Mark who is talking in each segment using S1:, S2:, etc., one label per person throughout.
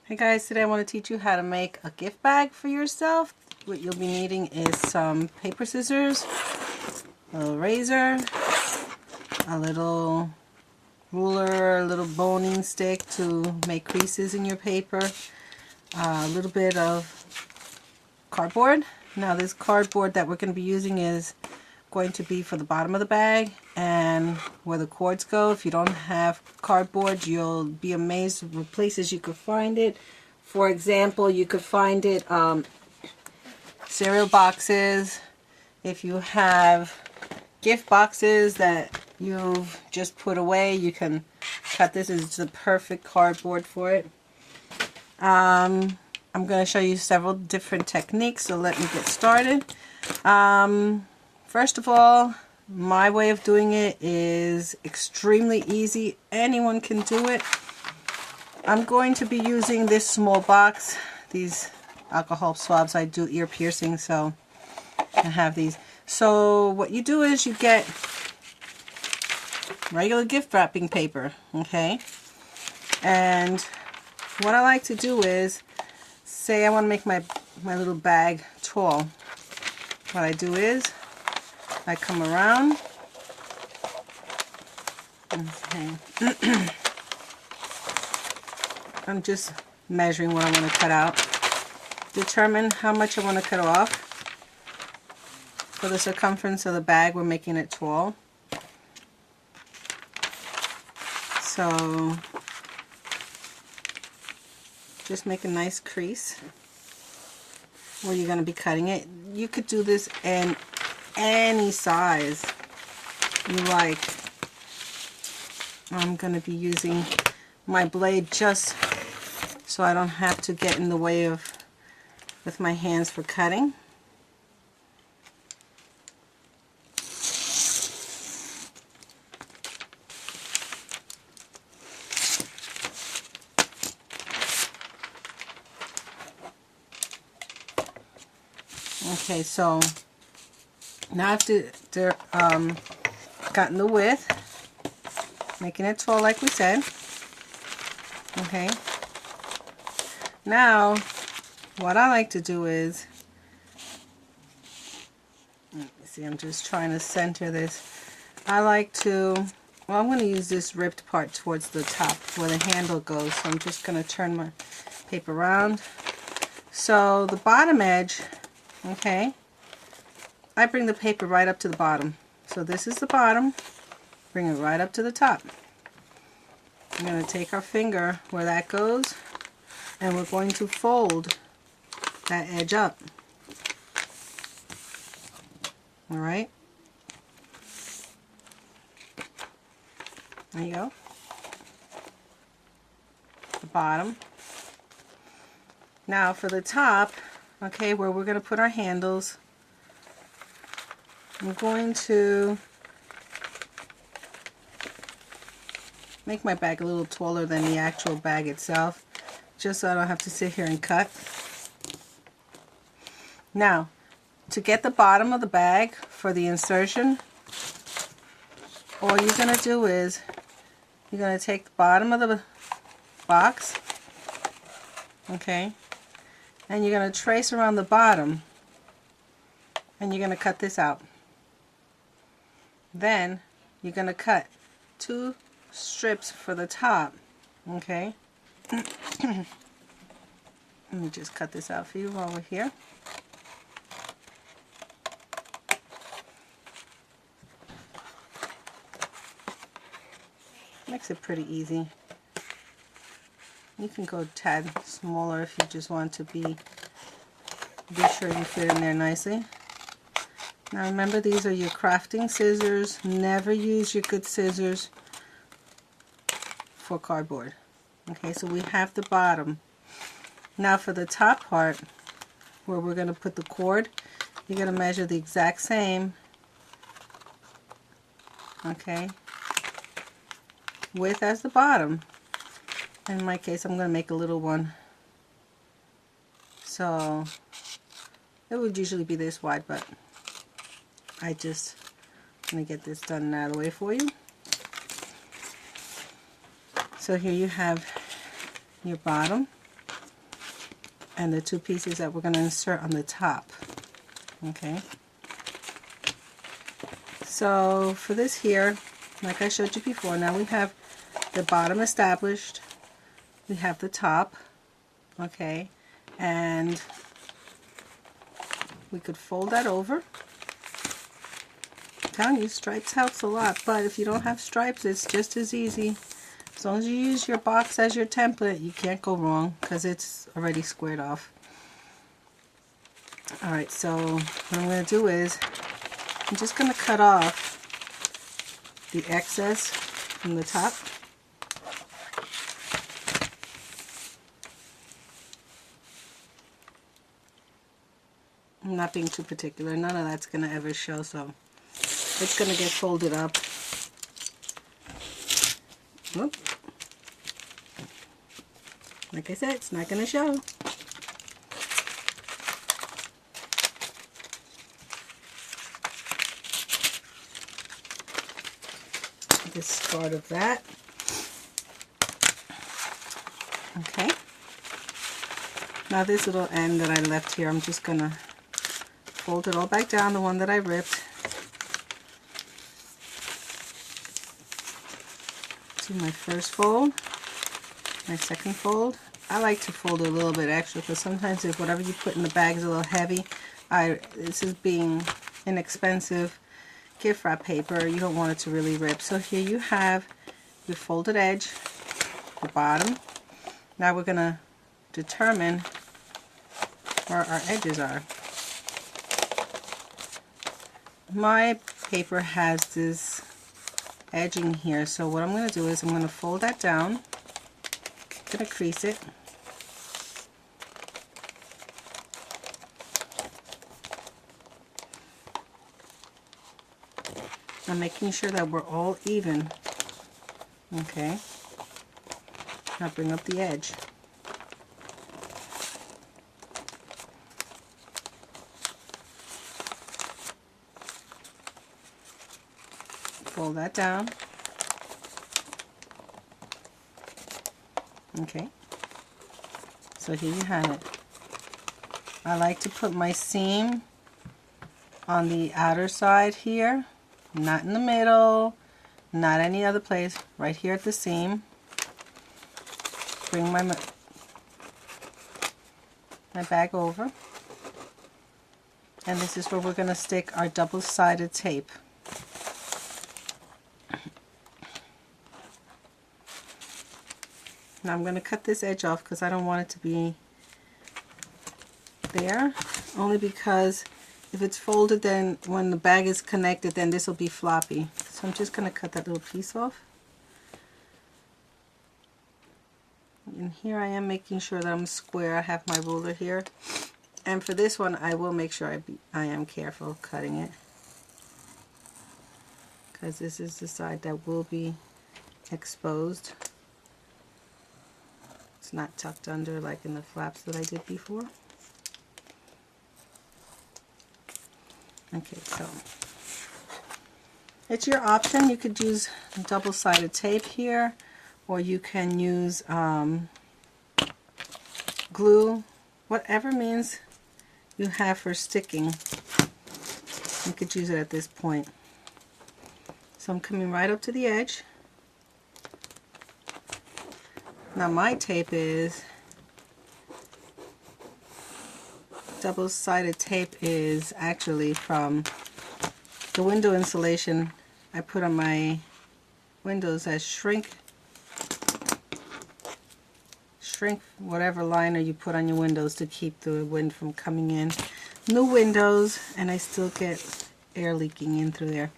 S1: Hey guys, today I want to teach you how to make a gift bag for yourself. What you'll be needing is some paper scissors, a little razor, a little ruler, a little boning stick to make creases in your paper, a little bit of cardboard. Now this cardboard that we're going to be using is going to be for the bottom of the bag and where the cords go. If you don't have cardboard, you'll be amazed at the places you could find it. For example, you could find it cereal boxes. If you have gift boxes that you've just put away, you can cut this. It's the perfect cardboard for it. I'm going to show you several different techniques, so let me get started. First of all, my way of doing it is extremely easy. Anyone can do it. I'm going to be using this small box, these alcohol swabs. I do ear piercing, so I have these. So what you do is you get regular gift wrapping paper, okay? And what I like to do is, say I want to make my little bag tall. What I do is I come around, okay. I'm just measuring what I want to cut out. Determine how much I want to cut off. For the circumference of the bag, we're making it tall. So just make a nice crease where you're going to be cutting it. You could do this in any size you like. I'm going to be using my blade just so I don't have to get in the way of with my hands for cutting. Okay, so now I've gotten the width, making it tall like we said. Okay. Now, what I like to do is, let me see, I'm just trying to center this. I like to, well, I'm going to use this ripped part towards the top where the handle goes. So I'm just going to turn my paper around. So the bottom edge, okay, I bring the paper right up to the bottom. So this is the bottom, bring it right up to the top. I'm going to take our finger where that goes, and we're going to fold that edge up. Alright? There you go. The bottom. Now for the top, okay, where we're going to put our handles, I'm going to make my bag a little taller than the actual bag itself, just so I don't have to sit here and cut. Now, to get the bottom of the bag for the insertion, all you're going to do is you're going to take the bottom of the box, okay, and you're going to trace around the bottom, and you're going to cut this out. Then you're going to cut 2 strips for the top, okay. Let me just cut this out for you while we're here. Makes it pretty easy. You can go a tad smaller if you just want to be sure you fit in there nicely. Now remember, these are your crafting scissors. Never use your good scissors for cardboard. Okay, so we have the bottom. Now for the top part, where we're going to put the cord, you're going to measure the exact same, okay, width as the bottom. In my case, I'm going to make a little one. So it would usually be this wide, but I just going to get this done and out of the way for you. So here you have your bottom. and the 2 pieces that we're going to insert on the top. Okay. So for this here, like I showed you before, now we have the bottom established, we have the top, okay, and we could fold that over. I'm telling you, stripes helps a lot, but if you don't have stripes, it's just as easy. As long as you use your box as your template, you can't go wrong because it's already squared off. Alright, so what I'm going to do is I'm just going to cut off the excess from the top. I'm not being too particular. None of that's going to ever show, so it's going to get folded up. Whoop. Like I said, it's not going to show. Discard of that. Okay. Now this little end that I left here, I'm just going to fold it all back down, the one that I ripped. Do my first fold, my second fold. I like to fold it a little bit extra because sometimes if whatever you put in the bag is a little heavy, this is being inexpensive gift wrap paper, you don't want it to really rip. So here you have your folded edge, the bottom. Now we're going to determine where our edges are. My paper has this edging here, so what I'm going to do is I'm going to fold that down, I'm going to crease it, I'm making sure that we're all even. Okay, now bring up the edge. Fold that down. Okay, so here you have it. I like to put my seam on the outer side here, not in the middle, not any other place, right here at the seam. Bring my bag over, and this is where we're going to stick our double-sided tape. Now I'm going to cut this edge off because I don't want it to be there, only because if it's folded, then when the bag is connected, then this will be floppy. So I'm just going to cut that little piece off. And here I am making sure that I'm square. I have my ruler here. And for this one, I will make sure I am careful cutting it, because this is the side that will be exposed. It's not tucked under like in the flaps that I did before. Okay, so it's your option. You could use double-sided tape here, or you can use glue, whatever means you have for sticking. You could use it at this point. So I'm coming right up to the edge. Now my tape is double-sided tape is actually from the window insulation I put on my windows as shrink whatever liner you put on your windows to keep the wind from coming in. New windows, and I still get air leaking in through there.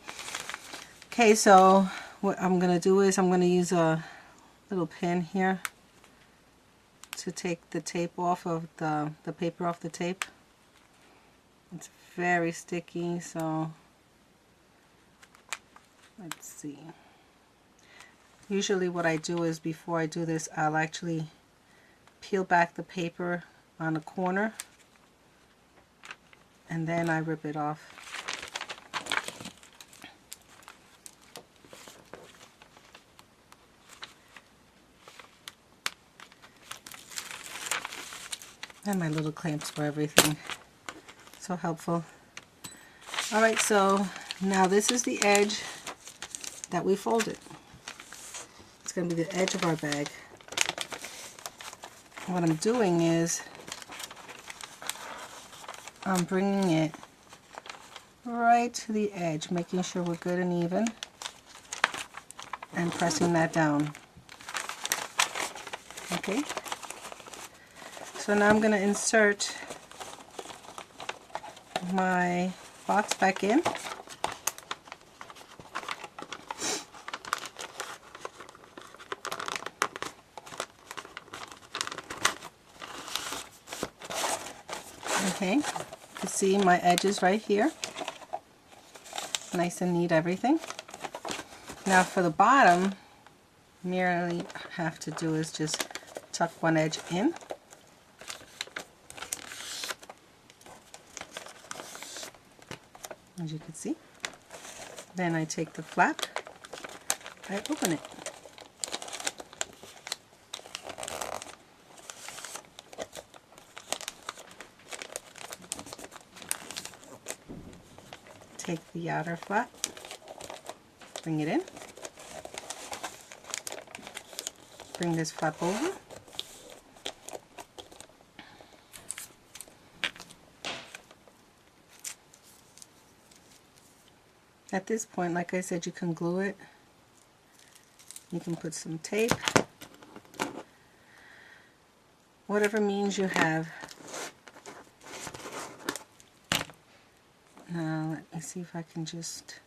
S1: Okay, so what I'm going to do is I'm going to use a little pin here to take the tape off of the paper off the tape. It's very sticky, so let's see. Usually what I do is before I do this, I'll actually peel back the paper on the corner and then I rip it off. And my little clamps for everything. So helpful. Alright, so now this is the edge that we folded. It's going to be the edge of our bag. What I'm doing is I'm bringing it right to the edge, making sure we're good and even, and pressing that down. Okay, so now I'm going to insert my box back in. Okay, you can see my edges right here. Nice and neat everything. Now for the bottom, merely have to do is just tuck one edge in. As you can see. Then I take the flap, I open it. Take the outer flap, bring it in, bring this flap over, at this point, like I said, you can glue it, you can put some tape, whatever means you have. Now let me see if I can just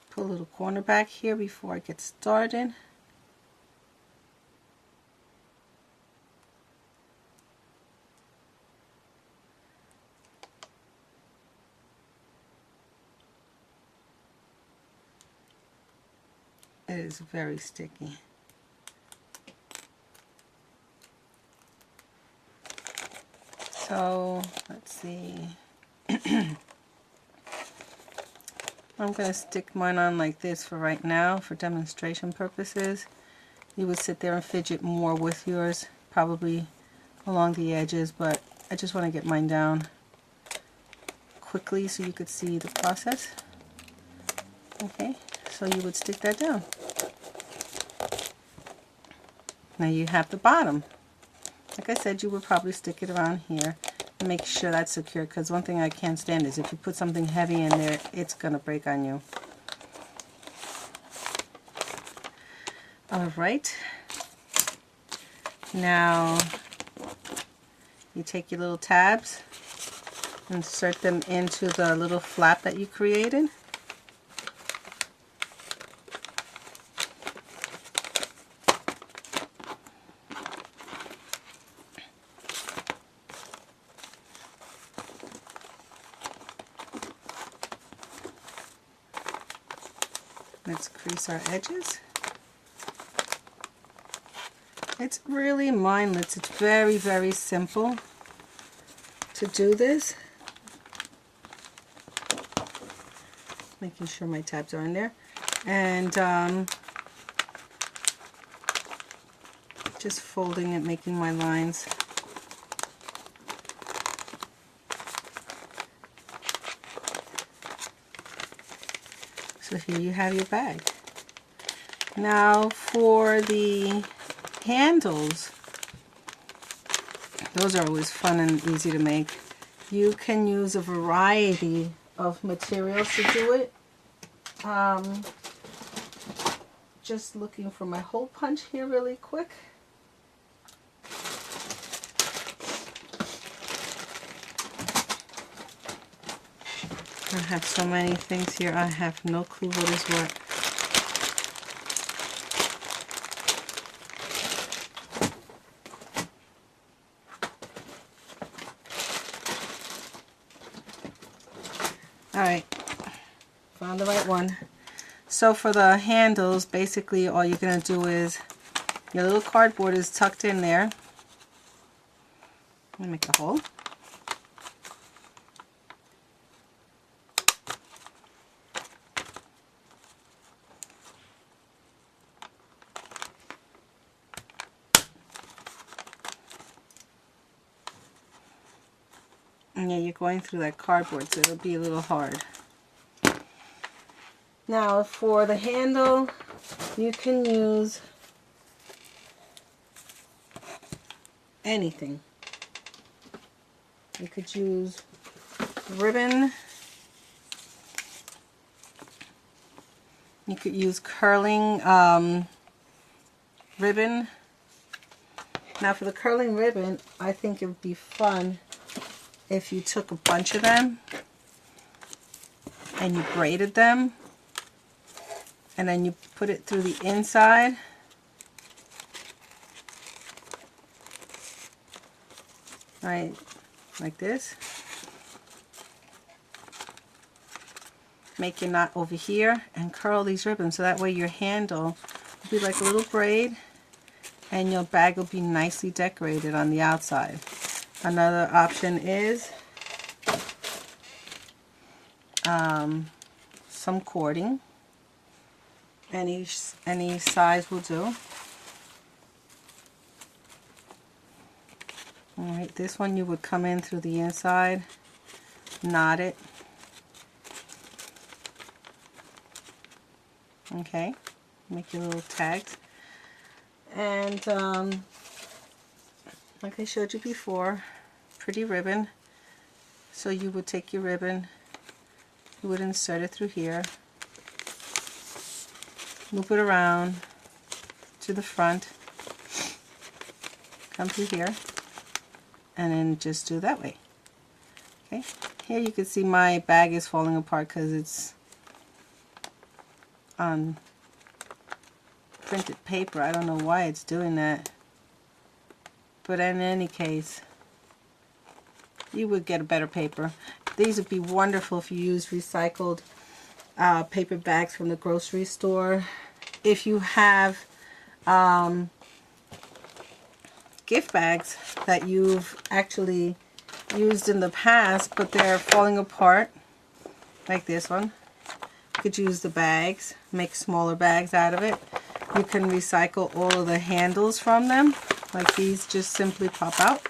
S1: pull a little corner back here before I get started. It is very sticky. So let's see. I'm going to stick mine on like this for right now for demonstration purposes. You would sit there and fidget more with yours, probably along the edges, but I just want to get mine down quickly so you could see the process. Okay, so you would stick that down. Now you have the bottom. Like I said, you would probably stick it around here. Make sure that's secure, because one thing I can't stand is if you put something heavy in there, it's going to break on you. Alright, now you take your little tabs, insert them into the little flap that you created. Let's crease our edges. It's really mindless. It's very, very simple to do this. Making sure my tabs are in there. And just folding it, making my lines. So here you have your bag. Now for the handles, those are always fun and easy to make. You can use a variety of materials to do it. Just looking for my hole punch here really quick. I have so many things here, I have no clue what is what. Alright, found the right one. So for the handles, basically all you're going to do is, your little cardboard is tucked in there. Let me make a hole. And yeah, you're going through that cardboard, so it'll be a little hard. Now for the handle, you can use anything. You could use ribbon. You could use curling ribbon. Now for the curling ribbon, I think it would be fun if you took a bunch of them and you braided them and then you put it through the inside. Right, like this. Make your knot over here and curl these ribbons so that way your handle will be like a little braid and your bag will be nicely decorated on the outside. Another option is some cording. Any size will do. Alright, this one you would come in through the inside, knot it. Okay, make your little tags. And like I showed you before, pretty ribbon. So you would take your ribbon, you would insert it through here, loop it around to the front, come through here, and then just do that way. Okay, here you can see my bag is falling apart because it's on printed paper. I don't know why it's doing that, but in any case you would get a better paper. These would be wonderful if you use recycled paper bags from the grocery store. If you have gift bags that you've actually used in the past but they're falling apart, like this one, you could use the bags, make smaller bags out of it. You can recycle all of the handles from them, like these just simply pop out,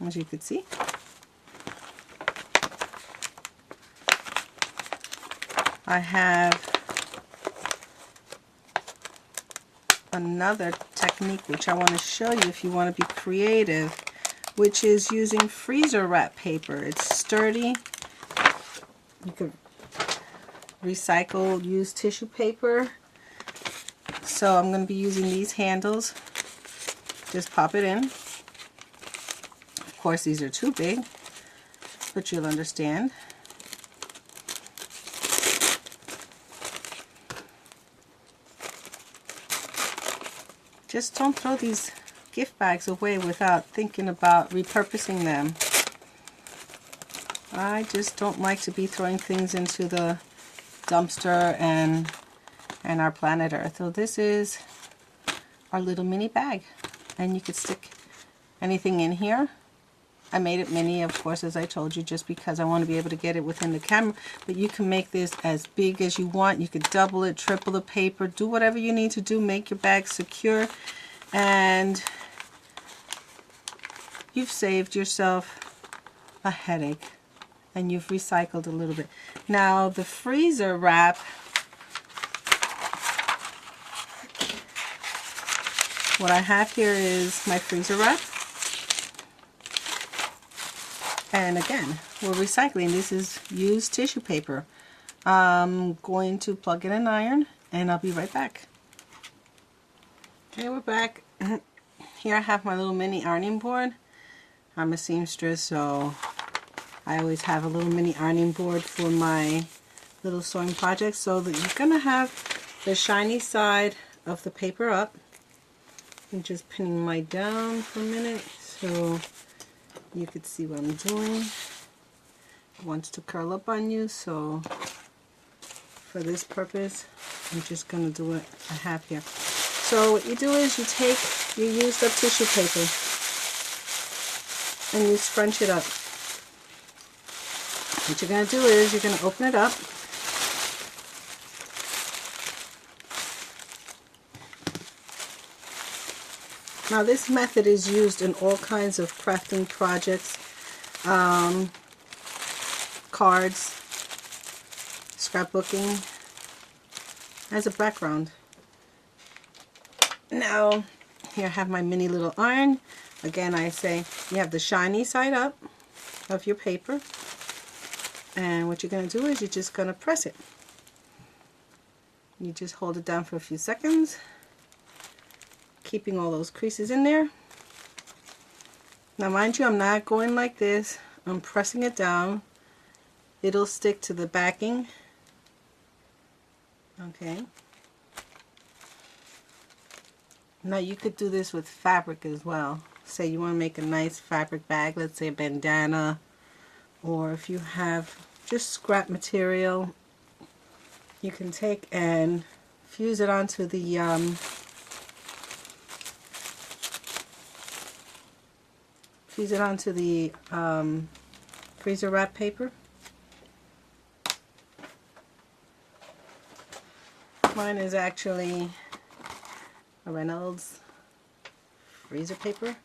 S1: as you can see. I have another technique which I want to show you if you want to be creative, which is using freezer wrap paper. It's sturdy. You could recycle used tissue paper. So I'm going to be using these handles. Just pop it in. Of course these are too big, but you'll understand. Just don't throw these gift bags away without thinking about repurposing them. I just don't like to be throwing things into the dumpster and our planet Earth. So this is our little mini bag, and you could stick anything in here. I made it mini, of course, as I told you, just because I want to be able to get it within the camera, but you can make this as big as you want. You could double it, triple the paper, do whatever you need to do, make your bag secure, and you've saved yourself a headache and you've recycled a little bit. Now the freezer wrap, what I have here is my freezer wrap. And again, we're recycling. This is used tissue paper. I'm going to plug in an iron and I'll be right back. Okay, we're back. Here I have my little mini ironing board. I'm a seamstress, so I always have a little mini ironing board for my little sewing projects. So that you're going to have the shiny side of the paper up. I'm just pinning mine down for a minute so you could see what I'm doing. It wants to curl up on you, so for this purpose I'm just going to do what I have here. So what you do is you take your used up tissue paper and you scrunch it up. What you're going to do is you're going to open it up. Now this method is used in all kinds of crafting projects. cards, scrapbooking as a background. Now, here I have my mini little iron. Again, I say you have the shiny side up of your paper, and what you're going to do is you're just going to press it. You just hold it down for a few seconds, keeping all those creases in there. Now mind you, I'm not going like this. I'm pressing it down. It'll stick to the backing. Okay. Now you could do this with fabric as well. Say you want to make a nice fabric bag, let's say a bandana, or if you have just scrap material, you can take and fuse it onto the freezer wrap paper. Mine is actually a Reynolds freezer paper.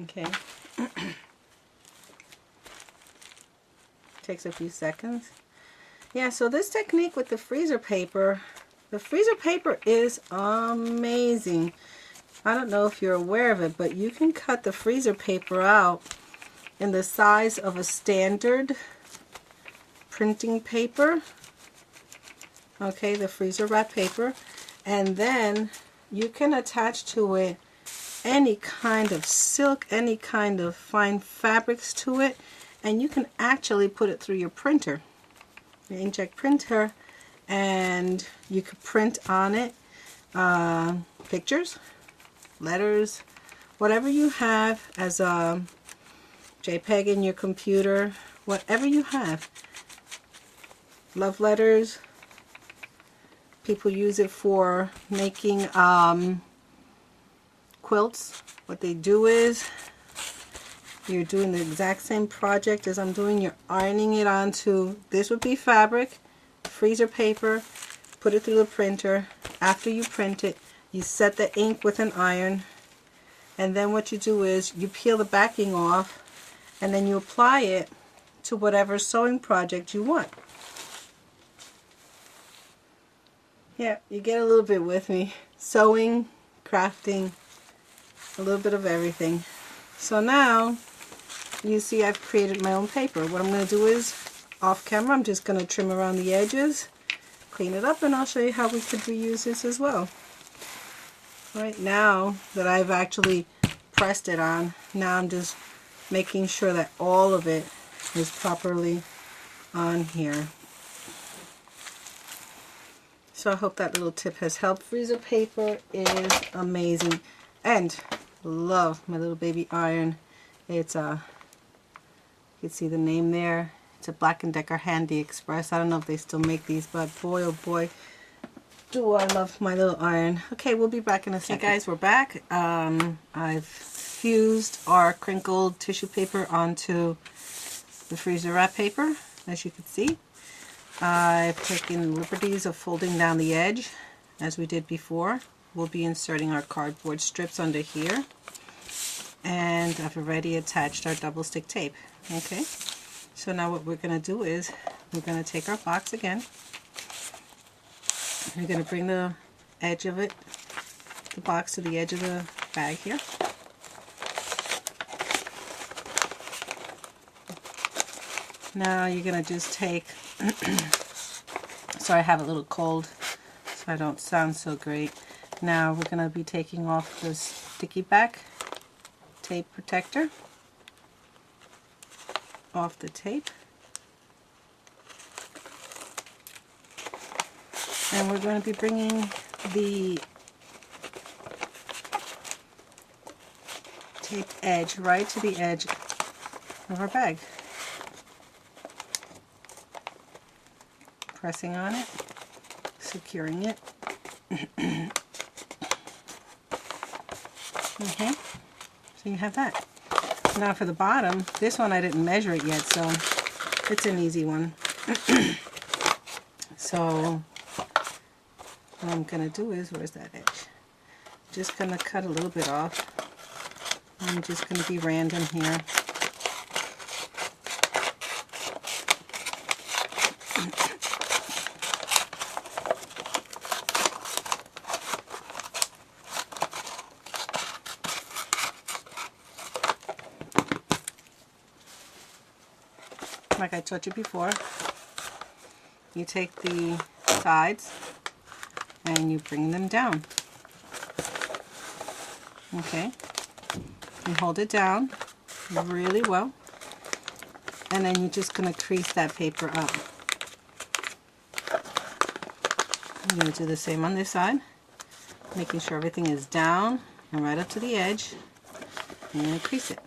S1: Okay. Takes a few seconds. Yeah, so this technique with the freezer paper is amazing. I don't know if you're aware of it, but you can cut the freezer paper out in the size of a standard printing paper. Okay, the freezer wrap paper, and then you can attach to it any kind of silk, any kind of fine fabrics to it, and you can actually put it through your printer, your inkjet printer, and you could print on it pictures, letters, whatever you have as a JPEG in your computer, whatever you have. Love letters. People use it for making quilts. What they do is you're doing the exact same project as I'm doing. You're ironing it onto, this would be fabric, freezer paper, put it through the printer. After you print it, you set the ink with an iron, and then what you do is you peel the backing off, and then you apply it to whatever sewing project you want. Yeah, you get a little bit with me. Sewing, crafting, a little bit of everything. So now, you see I've created my own paper. What I'm going to do is, off camera, I'm just going to trim around the edges, clean it up, and I'll show you how we could reuse this as well. Right now that I've actually pressed it on, now I'm just making sure that all of it is properly on here. So I hope that little tip has helped. Freezer paper is amazing, and love my little baby iron. It's you can see the name there. It's a Black & Decker Handy Express. I don't know if they still make these, but boy oh boy do I love my little iron. Okay, we'll be back in a second. Hey guys, we're back. I've fused our crinkled tissue paper onto the freezer wrap paper, as you can see. I've taken liberties of folding down the edge as we did before. We'll be inserting our cardboard strips under here, and I've already attached our double stick tape. Okay, so now what we're going to do is we're going to take our box again. We're going to bring the edge of it, the box, to the edge of the bag here. Now you're going to just take, sorry I have a little cold so I don't sound so great. Now we're going to be taking off this sticky back tape protector off the tape. And we're going to be bringing the taped edge right to the edge of our bag. Pressing on it, securing it. Okay, so you have that. Now for the bottom, this one I didn't measure it yet, so it's an easy one. So what I'm going to do is, where's that edge? Just going to cut a little bit off. I'm just going to be random here. Like I told you before, you take the sides and you bring them down. Okay, you hold it down really well, and then you're just going to crease that paper up. I'm going to do the same on this side, making sure everything is down and right up to the edge. I'm going to crease it.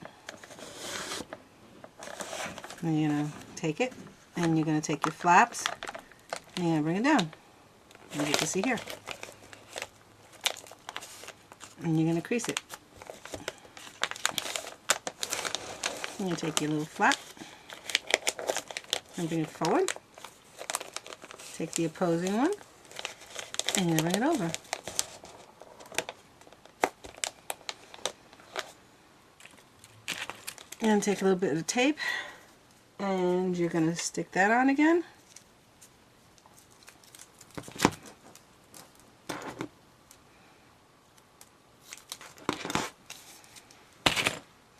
S1: And you're going to take it, and you're going to take your flaps, and you're going to bring it down, as you can see here. And you're going to crease it. You're going to take your little flap and bring it forward. Take the opposing one, and you bring it over. And take a little bit of tape, and you're going to stick that on again.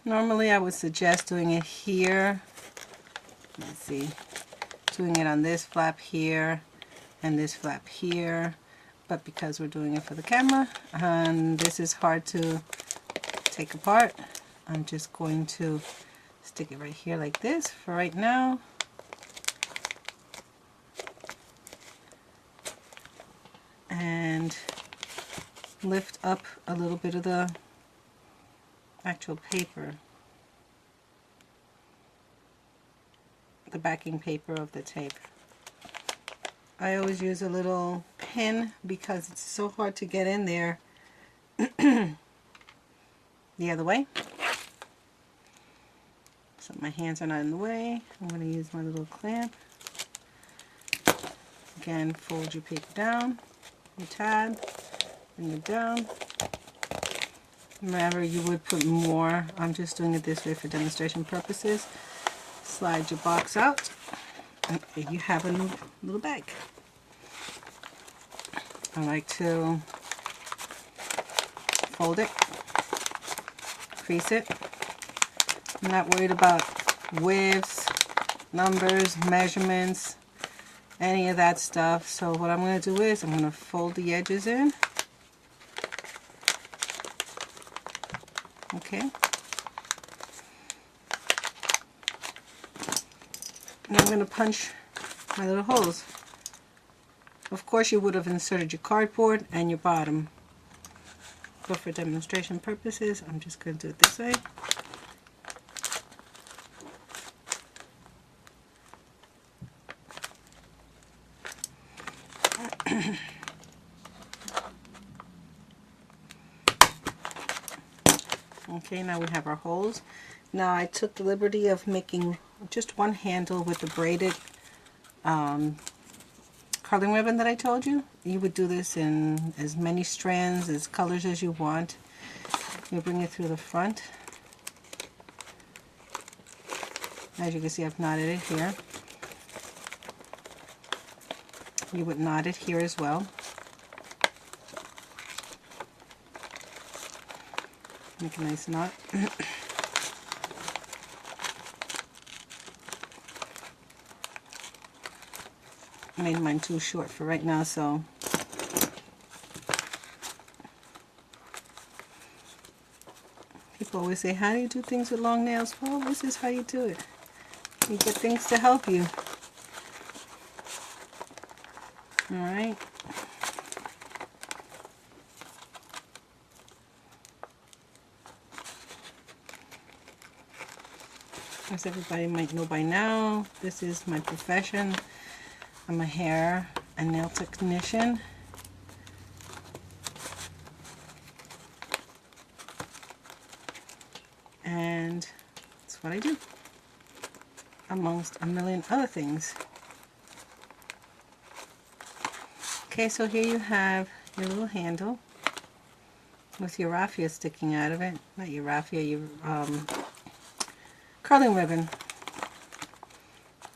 S1: Normally I would suggest doing it here. Let's see, doing it on this flap here and this flap here, but because we're doing it for the camera and this is hard to take apart, I'm just going to stick it right here like this for right now. And lift up a little bit of the actual paper, the backing paper of the tape. I always use a little pin because it's so hard to get in there the other way. So my hands are not in the way. I'm going to use my little clamp. Again, fold your paper down, your tab, bring it down. Remember, you would put more. I'm just doing it this way for demonstration purposes. Slide your box out, and you have a little bag. I like to fold it, crease it. I'm not worried about widths, numbers, measurements, any of that stuff. So what I'm going to do is I'm going to fold the edges in. Okay. And I'm going to punch my little holes. Of course you would have inserted your cardboard and your bottom, but for demonstration purposes I'm just going to do it this way. Okay, now we have our holes. Now I took the liberty of making just one handle with the braided curling ribbon that I told you. You would do this in as many strands, as colors as you want. You bring it through the front. As you can see, I've knotted it here. You would knot it here as well. Make a nice knot. I made mine too short for right now, so people always say, how do you do things with long nails? Well, this is how you do it. You get things to help you. Alright. As everybody might know by now, this is my profession. I'm a hair and nail technician. And that's what I do, amongst a million other things. Okay, so here you have your little handle. with your raffia sticking out of it. Not your raffia, your curling ribbon.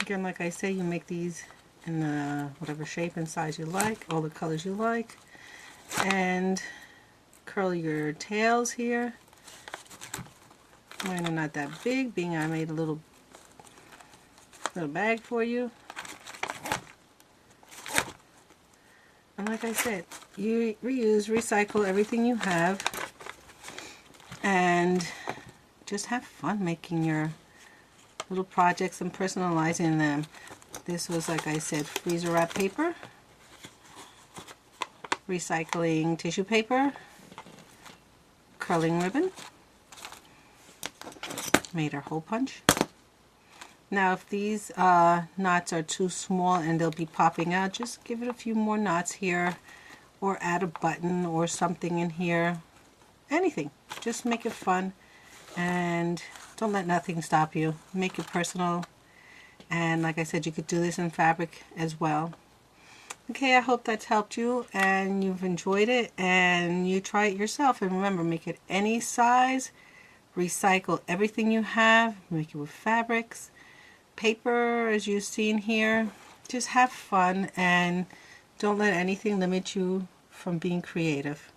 S1: Again, like I say, you make these in whatever shape and size you like, all the colors you like, and curl your tails here. Mine are not that big, being I made a little bag for you. And like I said, you reuse, recycle everything you have, and just have fun making your little projects and personalizing them. This was, like I said, freezer wrap paper, recycling tissue paper, curling ribbon, made our hole punch. Now if these knots are too small and they'll be popping out, just give it a few more knots here, or add a button or something in here. Anything. Just make it fun, and don't let nothing stop you. Make it personal, and like I said, you could do this in fabric as well. Okay, I hope that's helped you and you've enjoyed it, and you try it yourself. And remember, make it any size, recycle everything you have, make it with fabrics, paper as you've seen here. Just have fun and don't let anything limit you from being creative.